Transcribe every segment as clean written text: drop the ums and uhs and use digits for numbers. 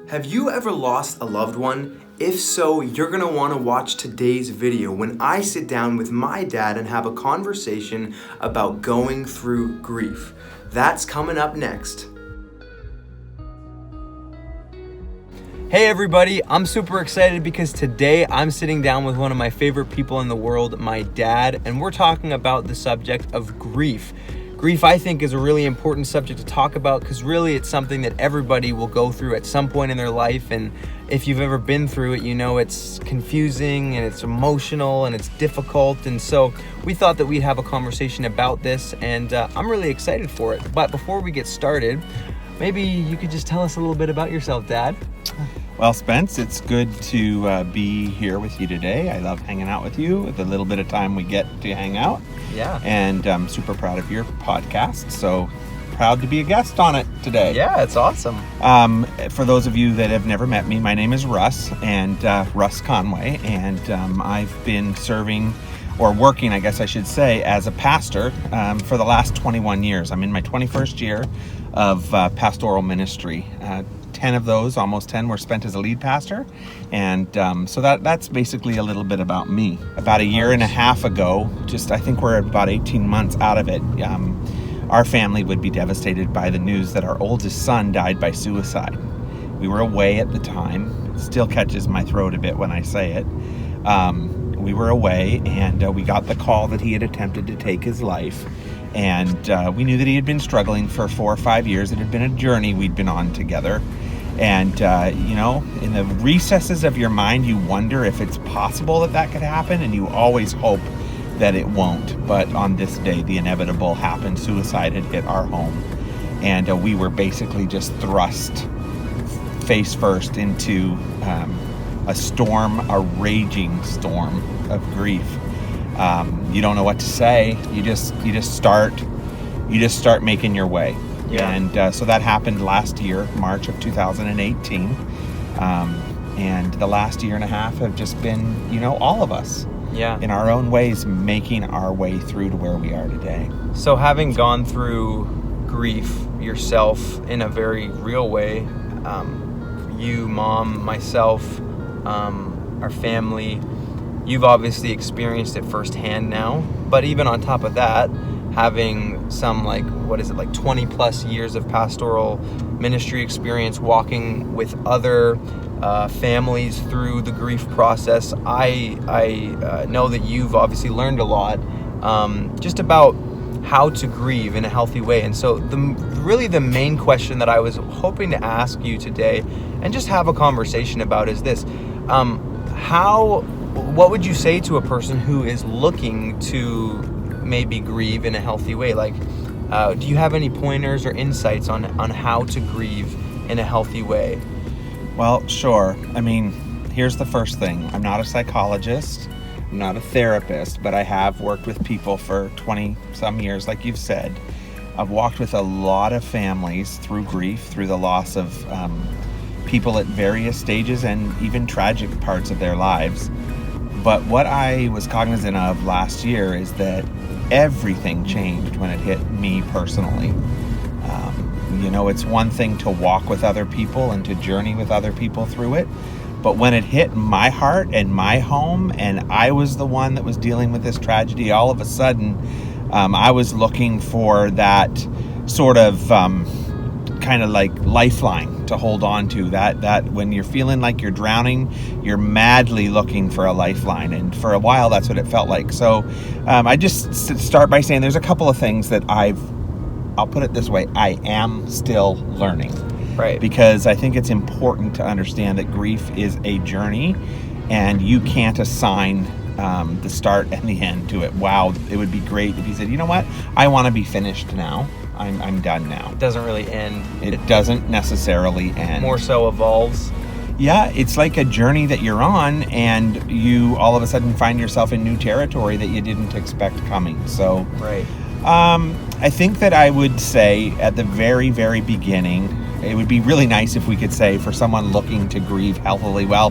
Have you ever lost a loved one? If so, you're going to want to watch today's video when I sit down with my dad and have a conversation about going through grief. That's coming up next. Hey everybody, I'm super excited because today I'm sitting down with one of my favorite people in the world, my dad, and we're talking about the subject of grief. Grief, I think, is a really important subject to talk about because really it's something that everybody will go through at some point in their life, and if you've ever been through it, you know it's confusing and it's emotional and it's difficult, and so we thought that we'd have a conversation about this, and I'm really excited for it. But before we get started, maybe you could just tell us a little bit about yourself, Dad. Well, Spence, it's good to be here with you today. I love hanging out with you, the little bit of time we get to hang out. Yeah. And I'm super proud of your podcast, so proud to be a guest on it today. Yeah, it's awesome. For those of you that have never met me, my name is Russ, and Russ Conway, and I've been serving, or working, I guess I should say, as a pastor for the last 21 years. I'm in my 21st year of pastoral ministry. 10 of those, almost 10, were spent as a lead pastor. And so that's basically a little bit about me. About a year and a half ago, I think we're about 18 months out of it, our family would be devastated by the news that our oldest son died by suicide. We were away at the time. It still catches my throat a bit when I say it. We were away, and we got the call that he had attempted to take his life. And we knew that he had been struggling for 4 or 5 years. It had been a journey we'd been on together. And, in the recesses of your mind, you wonder if it's possible that could happen, and you always hope that it won't. But on this day, the inevitable happened. Suicide had hit our home, and we were basically just thrust face first into a storm, a raging storm of grief. You don't know what to say. You just start making your way. Yeah. And so that happened last year, March of 2018. And the last year and a half have just been, all of us, in our own ways, making our way through to where we are today. So having gone through grief yourself in a very real way, you, Mom, myself, our family, you've obviously experienced it firsthand now. But even on top of that, having some 20 plus years of pastoral ministry experience, walking with other families through the grief process, I know that you've obviously learned a lot just about how to grieve in a healthy way. And so the main question that I was hoping to ask you today and just have a conversation about is this: what would you say to a person who is looking to maybe grieve in a healthy way? Do you have any pointers or insights on how to grieve in a healthy way? Well, sure. I mean, here's the first thing. I'm not a psychologist. I'm not a therapist, but I have worked with people for 20 some years, like you've said. I've walked with a lot of families through grief, through the loss of people at various stages and even tragic parts of their lives. But what I was cognizant of last year is that everything changed when it hit me personally. It's one thing to walk with other people and to journey with other people through it, but when it hit my heart and my home, and I was the one that was dealing with this tragedy, all of a sudden, I was looking for that sort of kind of like lifeline to hold on to, that when you're feeling like you're drowning, you're madly looking for a lifeline. And for a while, that's what it felt like. So I just start by saying there's a couple of things that I'll put it this way, I am still learning. Right. Because I think it's important to understand that grief is a journey, and you can't assign the start and the end to it. Wow, it would be great if you said, you know what, I want to be finished now. I'm done now. It doesn't really end. It doesn't necessarily end. More so evolves. Yeah, it's like a journey that you're on, and you all of a sudden find yourself in new territory that you didn't expect coming. So, right. I think that I would say at the very, very beginning, it would be really nice if we could say for someone looking to grieve healthily, well,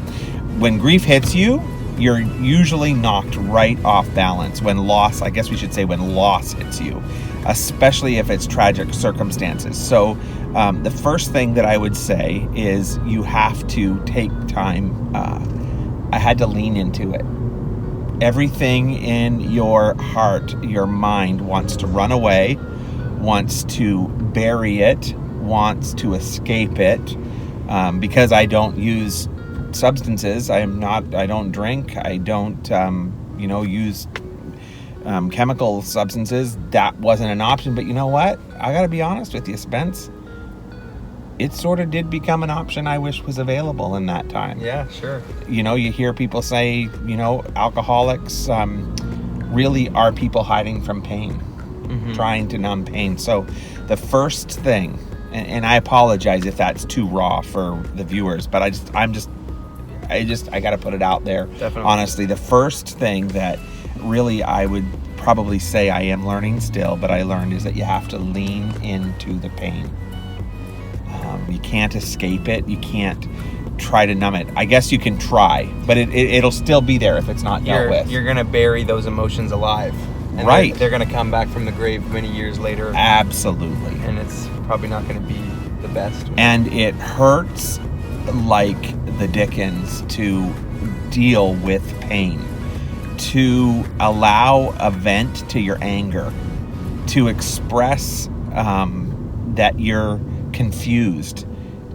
when grief hits you, you're usually knocked right off balance when loss, I guess we should say when loss hits you, especially if it's tragic circumstances. So the first thing that I would say is you have to take time. I had to lean into it. Everything in your heart, your mind wants to run away, wants to bury it, wants to escape it. Because I don't use substances, I don't drink, I don't, use chemical substances. That wasn't an option. But you know what? I got to be honest with you, Spence. It sort of did become an option I wish was available in that time. Yeah, sure. You hear people say, alcoholics really are people hiding from pain, trying to numb pain. So the first thing, and I apologize if that's too raw for the viewers, but I got to put it out there. Definitely. Honestly, the first thing that really I would probably say I am learning still, but I learned, is that you have to lean into the pain. You can't escape it. You can't try to numb it. I guess you can try, but it'll still be there if it's not dealt with. You're going to bury those emotions alive. And right. They're going to come back from the grave many years later. Absolutely. And it's probably not going to be the best. And it hurts like the dickens to deal with pain, to allow a vent to your anger, to express that you're confused,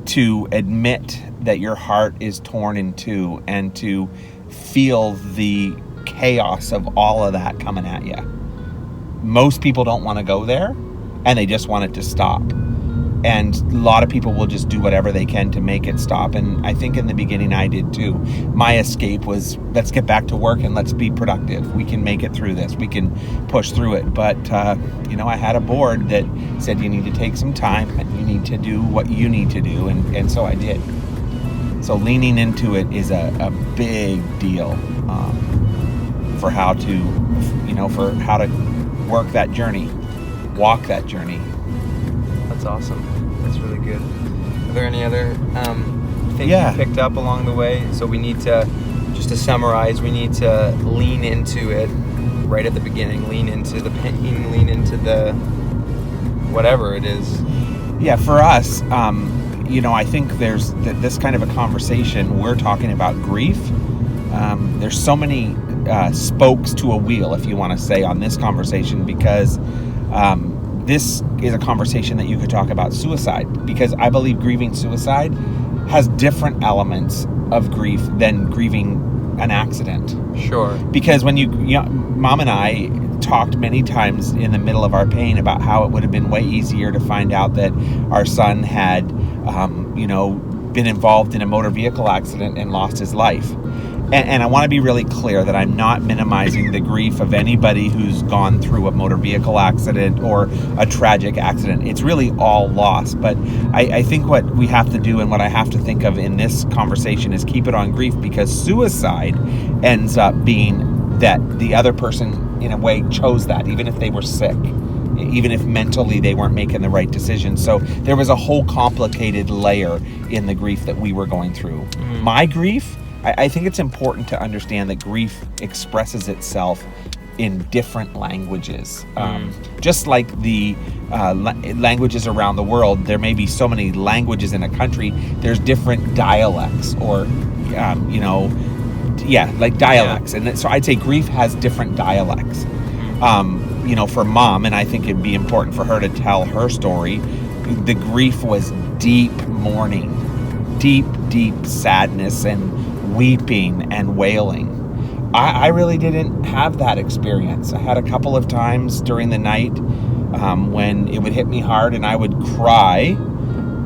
to admit that your heart is torn in two, and to feel the chaos of all of that coming at you. Most people don't want to go there, and they just want it to stop. And a lot of people will just do whatever they can to make it stop. And I think in the beginning I did too. My escape was, let's get back to work and let's be productive. We can make it through this. We can push through it. But, I had a board that said you need to take some time and you need to do what you need to do. And so I did. So leaning into it is a big deal for how to work that journey, walk that journey. That's awesome. That's really good. Are there any other things you picked up along the way? So we need to, just to summarize, we need to lean into it right at the beginning. Lean into the pain, lean into the whatever it is. Yeah, for us, I think there's this kind of a conversation. We're talking about grief. There's so many spokes to a wheel, if you want to say, on this conversation, because this is a conversation that you could talk about suicide, because I believe grieving suicide has different elements of grief than grieving an accident. Sure. Because when Mom and I talked many times in the middle of our pain about how it would have been way easier to find out that our son had, been involved in a motor vehicle accident and lost his life. And I want to be really clear that I'm not minimizing the grief of anybody who's gone through a motor vehicle accident or a tragic accident. It's really all loss. But I think what we have to do and what I have to think of in this conversation is keep it on grief, because suicide ends up being that the other person, in a way, chose that, even if they were sick, even if mentally they weren't making the right decision. So there was a whole complicated layer in the grief that we were going through. My grief, I think it's important to understand that grief expresses itself in different languages. Just like the languages around the world, there may be so many languages in a country, there's different dialects or, dialects. And so I'd say grief has different dialects. For Mom, and I think it'd be important for her to tell her story, the grief was deep mourning, deep sadness and weeping and wailing. I really didn't have that experience. I had a couple of times during the night when it would hit me hard and I would cry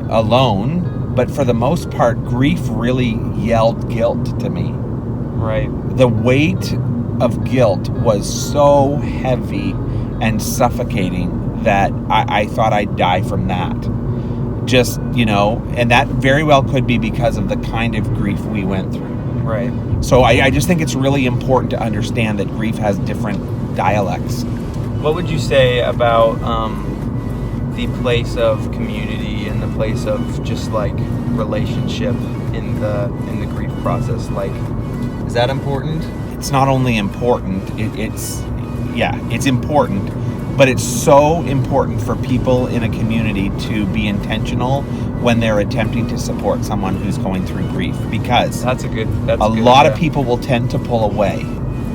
alone, but for the most part, grief really yelled guilt to me. Right. The weight of guilt was so heavy and suffocating that I thought I'd die from that. Just, and that very well could be because of the kind of grief we went through. Right. So I just think it's really important to understand that grief has different dialects. What would you say about the place of community and the place of just like relationship in the grief process? Like Is that important? It's not only important, it's important, but it's so important for people in a community to be intentional when they're attempting to support someone who's going through grief, because a lot of people will tend to pull away.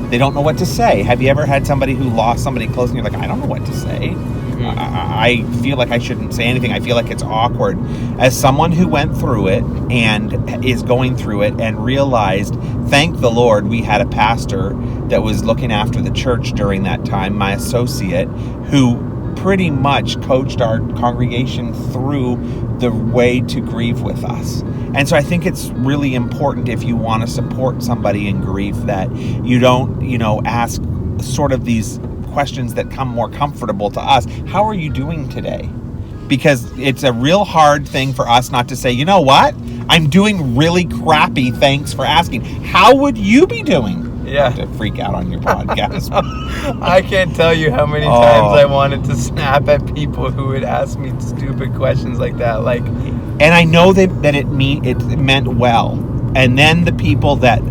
They don't know what to say. Have you ever had somebody who lost somebody close and you're like, I don't know what to say? I feel like I shouldn't say anything. I feel like it's awkward. As someone who went through it and is going through it and realized, thank the Lord, we had a pastor that was looking after the church during that time, my associate, who pretty much coached our congregation through the way to grieve with us. And so I think it's really important, if you want to support somebody in grief, that you don't, ask sort of these questions that come more comfortable to us. How are you doing today? Because it's a real hard thing for us not to say, you know what? I'm doing really crappy. Thanks for asking. How would you be doing? Yeah. To freak out on your podcast. I can't tell you how many times I wanted to snap at people who would ask me stupid questions like that. And I know that it meant well. And then the people that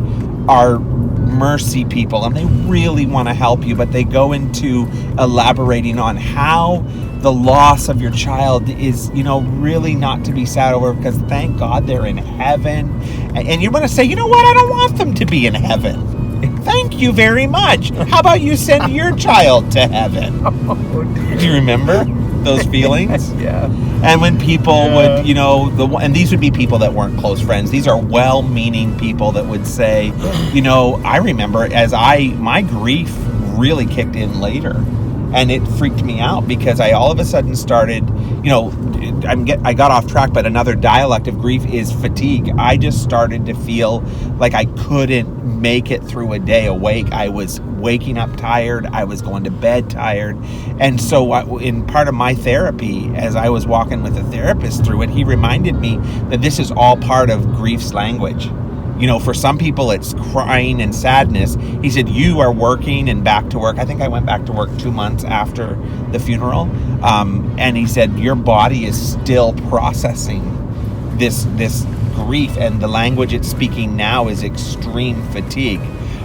are mercy people and they really want to help you, but they go into elaborating on how the loss of your child is, really not to be sad over, because thank God they're in heaven. And you want to say, you know what? I don't want them to be in heaven. Thank you very much. How about you send your child to heaven? Do you remember those feelings? Yeah. And when people would, and these would be people that weren't close friends. These are well-meaning people that would say, I remember my grief really kicked in later. And it freaked me out because I all of a sudden started, I got off track, but another dialect of grief is fatigue. I just started to feel like I couldn't make it through a day awake. I was waking up tired. I was going to bed tired. And so in part of my therapy, as I was walking with a therapist through it, he reminded me that this is all part of grief's language. For some people it's crying and sadness. He said, you are working and back to work. I think I went back to work 2 months after the funeral. And he said, your body is still processing this grief, and the language it's speaking now is extreme fatigue.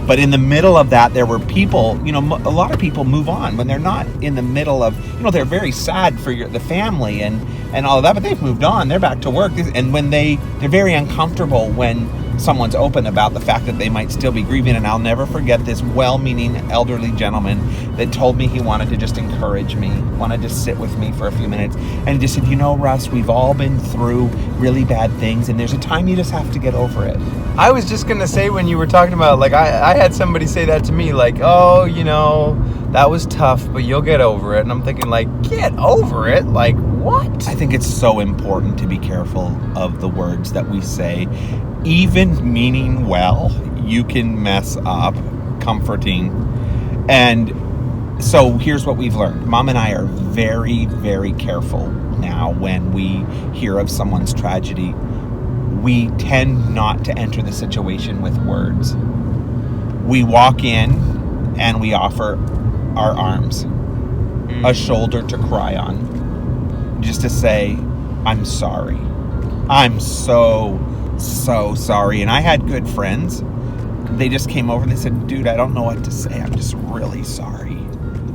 But in the middle of that, there were people, a lot of people move on when they're not in the middle of, they're very sad for the family and all of that, but they've moved on. They're back to work. And when they're very uncomfortable when someone's open about the fact that they might still be grieving. And I'll never forget this well-meaning elderly gentleman that told me he wanted to just encourage me, wanted to sit with me for a few minutes, and he just said, Russ, we've all been through really bad things, and there's a time you just have to get over it. I was just going to say, when you were talking about, I had somebody say that to me, oh, that was tough, but you'll get over it. And I'm thinking, get over it? What? I think it's so important to be careful of the words that we say. Even meaning well, you can mess up comforting. And so here's what we've learned. Mom and I are very, very careful now when we hear of someone's tragedy. We tend not to enter the situation with words. We walk in and we offer our arms, a shoulder to cry on, just to say, I'm sorry. I'm so sorry. And I had good friends. They just came over and they said, dude, I don't know what to say. I'm just really sorry.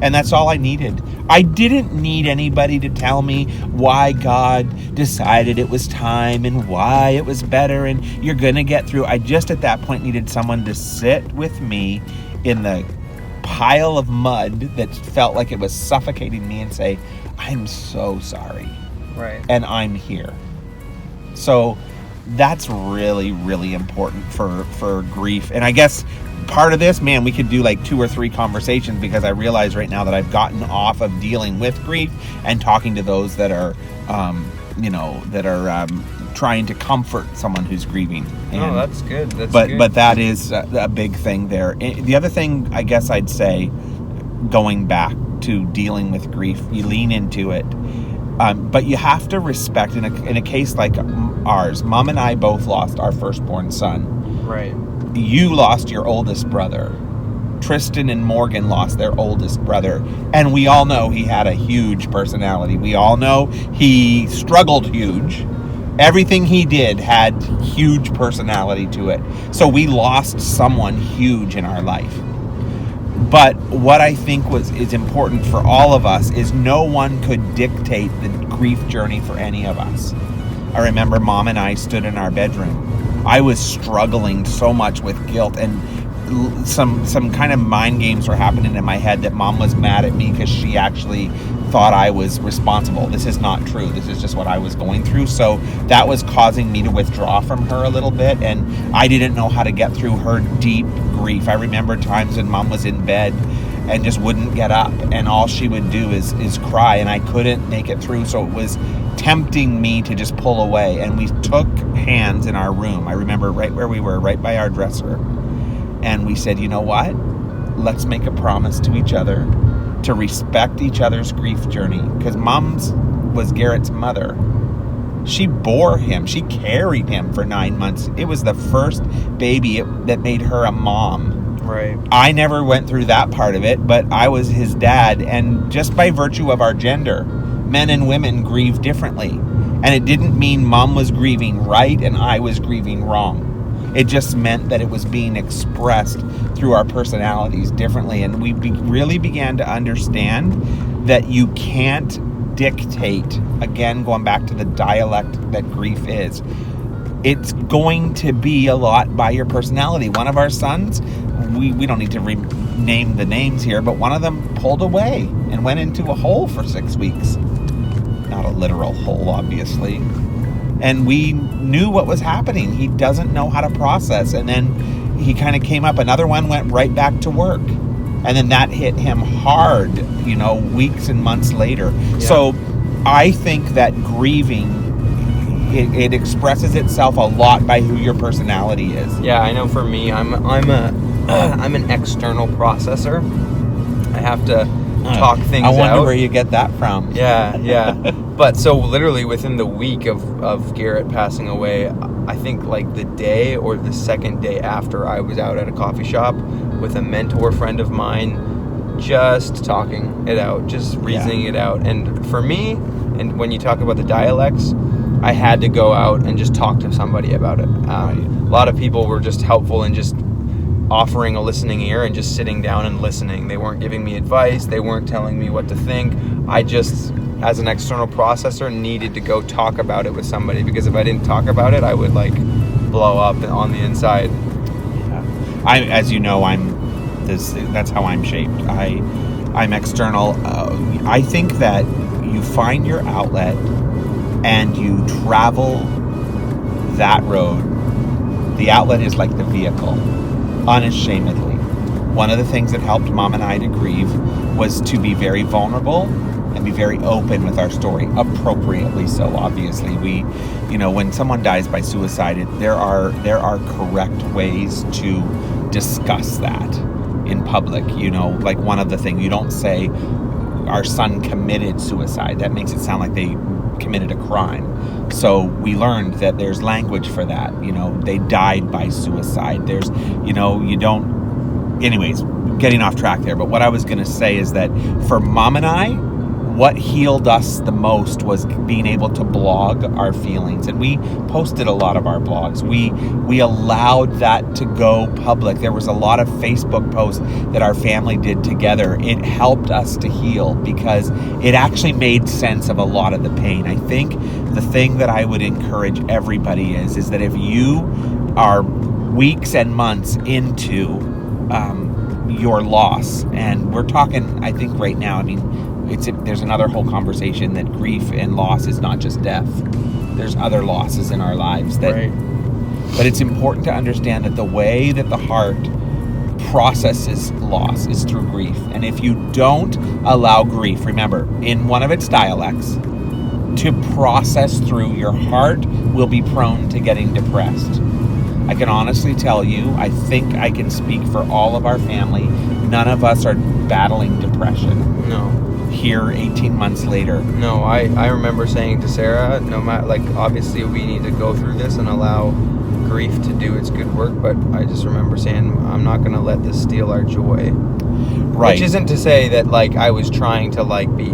And that's all I needed. I didn't need anybody to tell me why God decided it was time and why it was better and you're going to get through. I just at that point needed someone to sit with me in the pile of mud that felt like it was suffocating me and say, I'm so sorry. Right. And I'm here. So that's really, really important for grief. And I guess part of this, man, we could do 2 or 3 conversations, because I realize right now that I've gotten off of dealing with grief and talking to those that are, trying to comfort someone who's grieving. And, that's good. But that is a big thing there. The other thing, I guess I'd say, going back to dealing with grief, you lean into it. But you have to respect, in a case like ours, Mom and I both lost our firstborn son. Right. You lost your oldest brother. Tristan and Morgan lost their oldest brother. And we all know he had a huge personality. We all know he struggled huge. Everything he did had huge personality to it. So we lost someone huge in our life. But what I think is important for all of us is no one could dictate the grief journey for any of us. I remember Mom and I stood in our bedroom. I was struggling so much with guilt, and some kind of mind games were happening in my head that Mom was mad at me because she actually thought I was responsible. This is not true. This is just what I was going through. So that was causing me to withdraw from her a little bit, and I didn't know how to get through her deep grief. I remember times when Mom was in bed and just wouldn't get up, and all she would do is cry, and I couldn't make it through. So it was tempting me to just pull away, and we took hands in our room. I remember right where we were, right by our dresser, and we said, you know what? Let's make a promise to each other to respect each other's grief journey, because Mom's was Garrett's mother. She bore him. She carried him for 9 months. It was the first baby that made her a mom. Right. I never went through that part of it, but I was his dad, and just by virtue of our gender, men and women grieve differently. And it didn't mean Mom was grieving right and I was grieving wrong. It just meant that it was being expressed through our personalities differently. And we really began to understand that you can't dictate, again, going back to the dialect that grief is. It's going to be a lot by your personality. One of our sons, we don't need to name the names here, but one of them pulled away and went into a hole for 6 weeks. Not a literal hole, obviously. And we knew what was happening. He doesn't know how to process. And then he kind of came up. Another one went right back to work. And then that hit him hard, weeks and months later. Yeah. So I think that grieving, it expresses itself a lot by who your personality is. Yeah, I know for me, I'm an external processor. I have to talk things out. I wonder where you get that from. Yeah. But so literally within the week of Garrett passing away, I think like the day or the second day after, I was out at a coffee shop with a mentor friend of mine, just talking it out, just reasoning it out. And for me, and when you talk about the dialects, I had to go out and just talk to somebody about it. A lot of people were just helpful in just offering a listening ear and just sitting down and listening. They weren't giving me advice. They weren't telling me what to think. I just, as an external processor, needed to go talk about it with somebody, because if I didn't talk about it, I would blow up on the inside. Yeah. As you know, that's how I'm shaped. I'm external. I think that you find your outlet and you travel that road. The outlet is like the vehicle, unashamedly. One of the things that helped Mom and I to grieve was to be very vulnerable and be very open with our story, appropriately so. Obviously, when someone dies by suicide, there are correct ways to discuss that in public. Like one of the things, you don't say our son committed suicide. That makes it sound like they committed a crime. So we learned that there's language for that. They died by suicide. There's, you don't. Anyways, getting off track there. But what I was going to say is that for Mom and I, what healed us the most was being able to blog our feelings. And we posted a lot of our blogs. We allowed that to go public. There was a lot of Facebook posts that our family did together. It helped us to heal because it actually made sense of a lot of the pain. I think the thing that I would encourage everybody is that if you are weeks and months into your loss, and we're talking, I think right now, there's another whole conversation that grief and loss is not just death. There's other losses in our lives. Right. But it's important to understand that the way that the heart processes loss is through grief. And if you don't allow grief, remember, in one of its dialects, to process through, your heart will be prone to getting depressed. I can honestly tell you, I think I can speak for all of our family, none of us are battling depression. No. Here 18 months later. No, I remember saying to Sarah, no matter, obviously we need to go through this and allow grief to do its good work, but I just remember saying, I'm not going to let this steal our joy. Right. Which isn't to say that, I was trying to, be,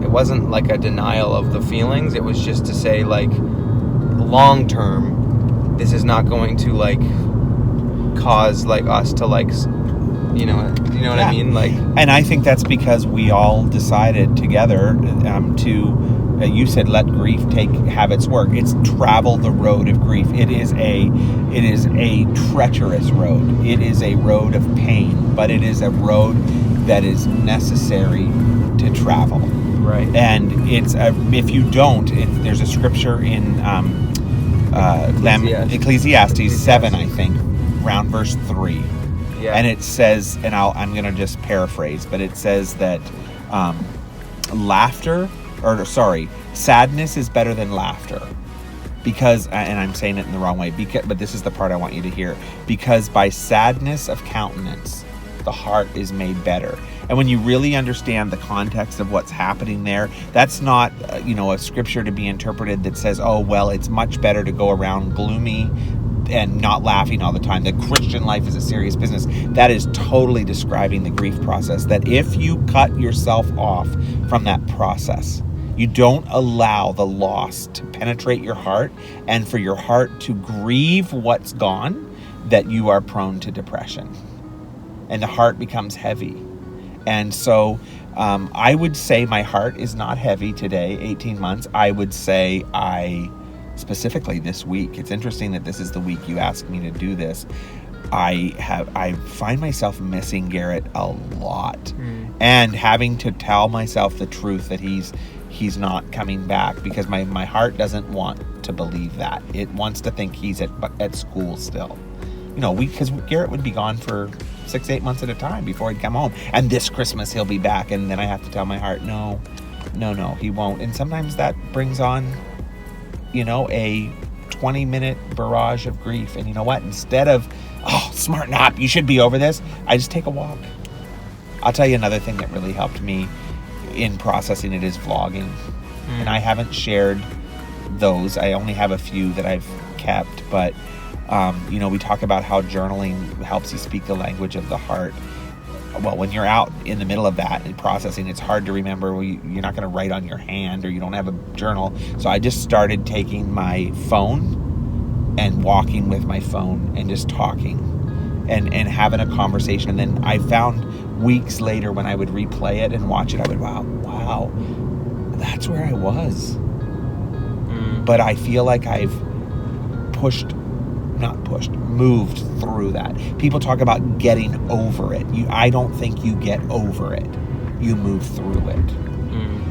it wasn't like a denial of the feelings. It was just to say, like, long term, this is not going to like cause like us to like, you know what I mean? Like, and I think that's because we all decided together to. You said let grief have its work. It's travel the road of grief. It is a treacherous road. It is a road of pain, but it is a road that is necessary to travel. right. And it's if you don't, there's a scripture in Ecclesiastes 7, I think, around verse 3. Yeah. And it says, and I'm going to just paraphrase, but it says that sadness is better than laughter. Because, and I'm saying it in the wrong way, but this is the part I want you to hear. Because by sadness of countenance, the heart is made better. And when you really understand the context of what's happening there, that's not, a scripture to be interpreted that says, oh, well, it's much better to go around gloomy and not laughing all the time. The Christian life is a serious business. That is totally describing the grief process. That if you cut yourself off from that process, you don't allow the loss to penetrate your heart and for your heart to grieve what's gone, that you are prone to depression. And the heart becomes heavy. And so I would say my heart is not heavy today, 18 months. I would say specifically this week, it's interesting that this is the week you asked me to do this. I find myself missing Garrett a lot and having to tell myself the truth that he's not coming back, because my heart doesn't want to believe that. It wants to think he's at school still. Because Garrett would be gone for 6-8 months at a time before he'd come home. And this Christmas he'll be back. And then I have to tell my heart, no, he won't. And sometimes that brings on, a 20-minute barrage of grief. And you know what? Instead of, smarten up, you should be over this, I just take a walk. I'll tell you another thing that really helped me in processing it is vlogging. And I haven't shared those. I only have a few that I've kept, but we talk about how journaling helps you speak the language of the heart. Well, when you're out in the middle of that and processing, it's hard to remember. You're not going to write on your hand, or you don't have a journal. So I just started taking my phone and walking with my phone and just talking and having a conversation. And then I found weeks later when I would replay it and watch it, I would, wow, that's where I was. But I feel like I've moved through that. People talk about getting over it. I don't think you get over it. You move through it.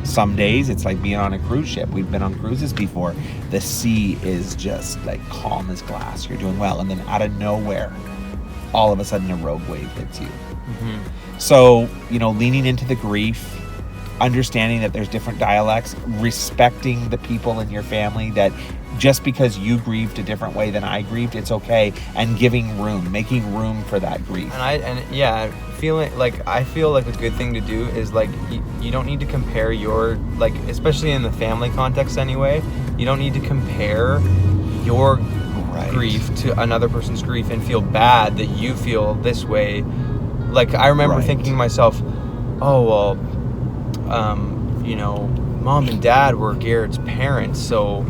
Some days it's like being on a cruise ship. We've been on cruises before. The sea is just like calm as glass. You're doing well. And then out of nowhere, all of a sudden a rogue wave hits you. So, leaning into the grief, understanding that there's different dialects, respecting the people in your family, that just because you grieved a different way than I grieved, it's okay, and making room for that grief. I feel like a good thing to do is like you don't need to compare your, like, especially in the family context anyway, you don't need to compare your grief to another person's grief and feel bad that you feel this way. Like, I remember thinking to myself, Mom and Dad were Garrett's parents, so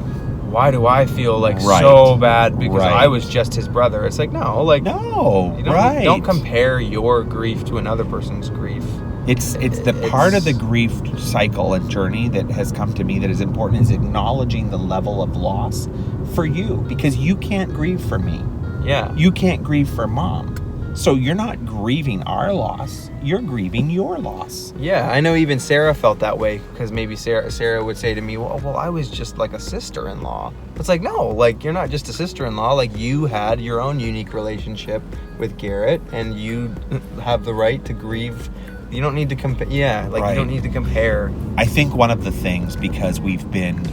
why do I feel like so bad because I was just his brother? It's like, don't compare your grief to another person's grief. It's the part of the grief cycle and journey that has come to me that is important, is acknowledging the level of loss for you, because you can't grieve for me. Yeah. You can't grieve for Mom. So you're not grieving our loss, you're grieving your loss. Yeah, I know even Sarah felt that way, because maybe Sarah would say to me, well, I was just like a sister-in-law. It's like, no, like, you're not just a sister-in-law. Like, you had your own unique relationship with Garrett, and you have the right to grieve. You don't need to compare. Yeah, like, you don't need to compare. I think one of the things, because we've been,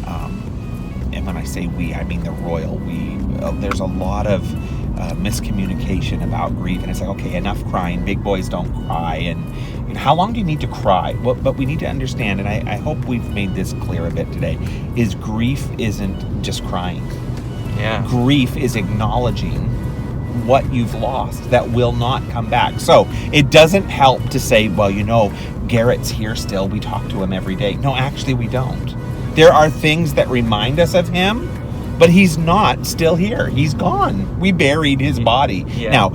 and when I say we, I mean the royal we, there's a lot of miscommunication about grief, and it's like, okay, enough crying, big boys don't cry, and how long do you need to cry? Well, but we need to understand, and I hope we've made this clear a bit today, is grief isn't just crying. Yeah. Grief is acknowledging what you've lost that will not come back. So it doesn't help to say, well, Garrett's here still. We talk to him every day. No, actually we don't. There are things that remind us of him, but he's not still here. He's gone. We buried his body. Yeah. Now,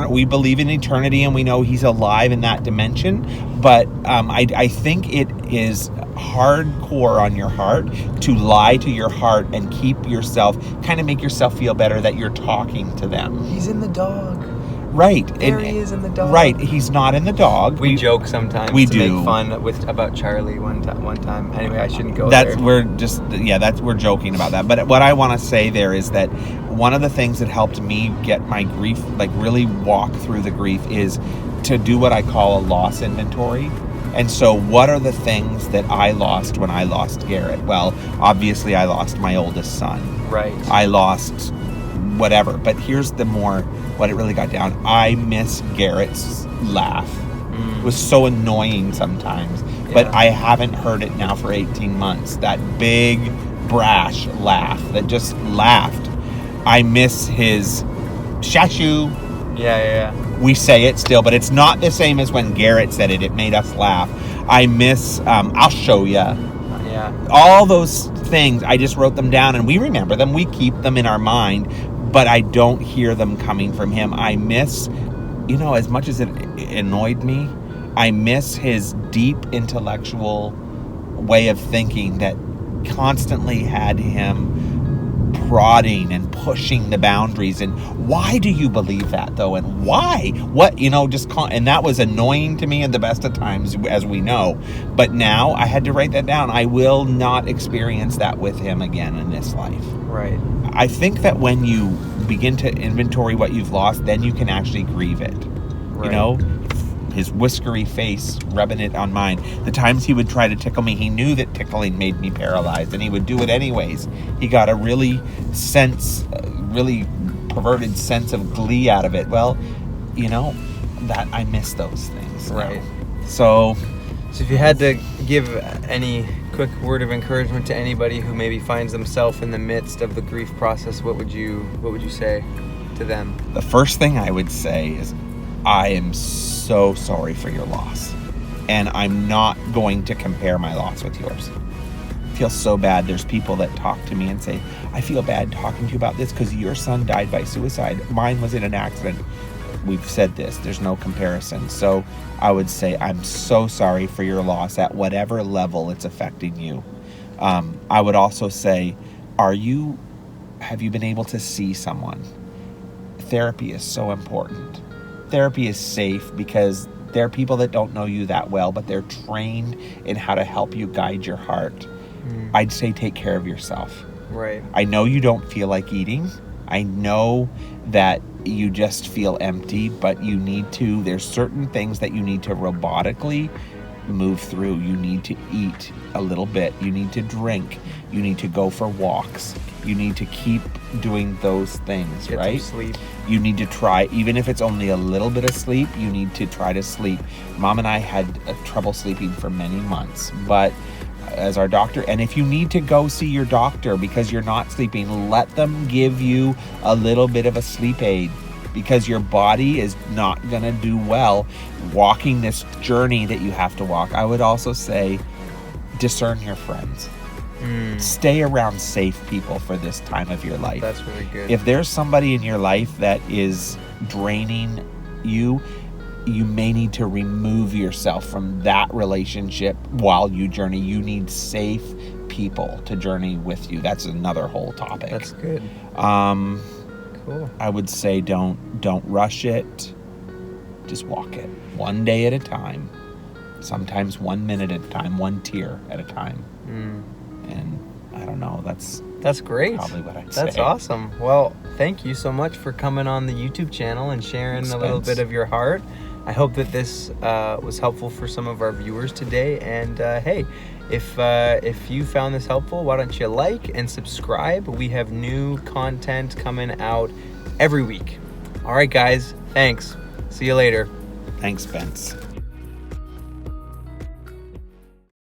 we believe in eternity, and we know he's alive in that dimension. But I think it is hardcore on your heart to lie to your heart and make yourself feel better that you're talking to them. He's in the dog. Right. There he is in the dog. Right. He's not in the dog. We joke sometimes we to do. make fun about Charlie one time. Anyway, I shouldn't go there. We're joking about that. But what I want to say there is that one of the things that helped me get my grief, like really walk through the grief, is to do what I call a loss inventory. And so what are the things that I lost when I lost Garrett? Well, obviously I lost my oldest son. Right. I lost whatever. But here's what it really got down. I miss Garrett's laugh. It was so annoying sometimes. Yeah. But I haven't heard it now for 18 months. That big, brash laugh that just laughed. I miss his shashu. Yeah. We say it still, but it's not the same as when Garrett said it. It made us laugh. I miss I'll show ya. Yeah. All those things, I just wrote them down, and we remember them. We keep them in our mind, but I don't hear them coming from him. I miss, as much as it annoyed me, I miss his deep intellectual way of thinking that constantly had him prodding and pushing the boundaries. And why do you believe that, though? And why? What, and that was annoying to me in the best of times, as we know. But now I had to write that down. I will not experience that with him again in this life. Right. I think that when you begin to inventory what you've lost, then you can actually grieve it. Right. His whiskery face rubbing it on mine. The times he would try to tickle me, he knew that tickling made me paralyzed, and he would do it anyways. He got a really perverted sense of glee out of it. Well, that I miss those things. Right. So if you had to give any quick word of encouragement to anybody who maybe finds themselves in the midst of the grief process, what would you say to them? The first thing I would say is, I am so sorry for your loss, and I'm not going to compare my loss with yours. I feel so bad. There's people that talk to me and say, I feel bad talking to you about this because your son died by suicide. Mine was in an accident. We've said this. There's no comparison. So I would say I'm so sorry for your loss at whatever level it's affecting you. I would also say, have you been able to see someone? Therapy is so important. Therapy is safe because there are people that don't know you that well, but they're trained in how to help you guide your heart. I'd say take care of yourself. Right. I know you don't feel like eating. I know that you just feel empty, but there's certain things that you need to robotically move through. You need to eat a little bit. You need to drink. You need to go for walks. You need to keep doing those things, Get right? some sleep. You need to try, even if it's only a little bit of sleep, you need to try to sleep. Mom and I had trouble sleeping for many months, but as our doctor, and if you need to go see your doctor because you're not sleeping, let them give you a little bit of a sleep aid, because your body is not going to do well walking this journey that you have to walk. I would also say discern your friends. Stay around safe people for this time of your life. That's really good. If there's somebody in your life that is draining you, you may need to remove yourself from that relationship while you journey. You need safe people to journey with you. That's another whole topic. That's good. Cool. I would say don't rush it. Just walk it one day at a time. Sometimes 1 minute at a time, one tear at a time. And I don't know, that's great. Probably what I'd say. That's awesome. Well, thank you so much for coming on the YouTube channel and sharing a little bit of your heart. I hope that this was helpful for some of our viewers today. And hey, if you found this helpful, why don't you like and subscribe? We have new content coming out every week. All right, guys. Thanks. See you later. Thanks, Spence.